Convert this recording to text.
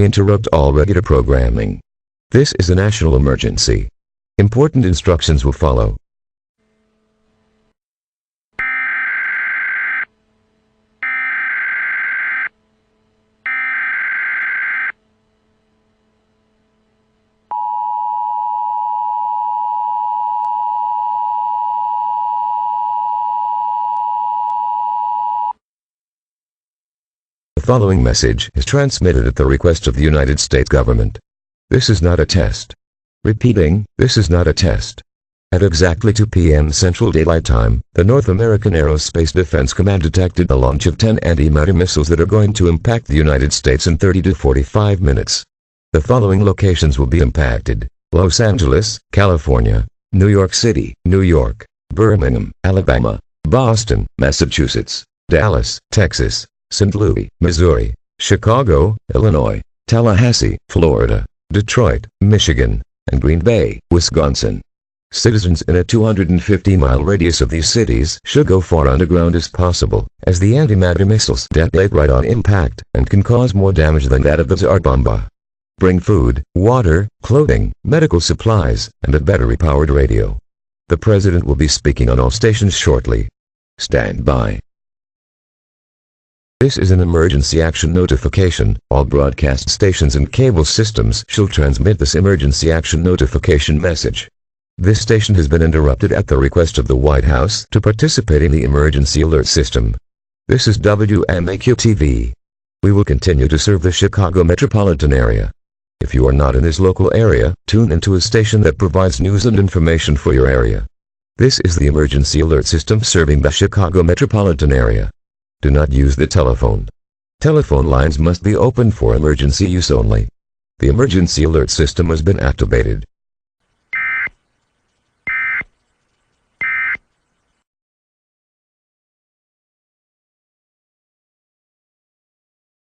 We interrupt all regular programming. This is a national emergency. Important instructions will follow. The following message is transmitted at the request of the United States government. This is not a test. Repeating, this is not a test. At exactly 2 p.m. Central Daylight Time, the North American Aerospace Defense Command detected the launch of 10 anti-matter missiles that are going to impact the United States in 30 to 45 minutes. The following locations will be impacted: Los Angeles, California; New York City, New York; Birmingham, Alabama; Boston, Massachusetts; Dallas, Texas; St. Louis, Missouri; Chicago, Illinois; Tallahassee, Florida; Detroit, Michigan; and Green Bay, Wisconsin. Citizens in a 250-mile radius of these cities should go far underground as possible, as the antimatter missiles detonate right on impact and can cause more damage than that of the Tsar Bomba. Bring food, water, clothing, medical supplies, and a battery-powered radio. The President will be speaking on all stations shortly. Stand by. This is an emergency action notification. All broadcast stations and cable systems shall transmit this emergency action notification message. This station has been interrupted at the request of the White House to participate in the emergency alert system. This is WMAQ-TV. We will continue to serve the Chicago metropolitan area. If you are not in this local area, tune into a station that provides news and information for your area. This is the emergency alert system serving the Chicago metropolitan area. Do not use the telephone. Telephone lines must be open for emergency use only. The emergency alert system has been activated.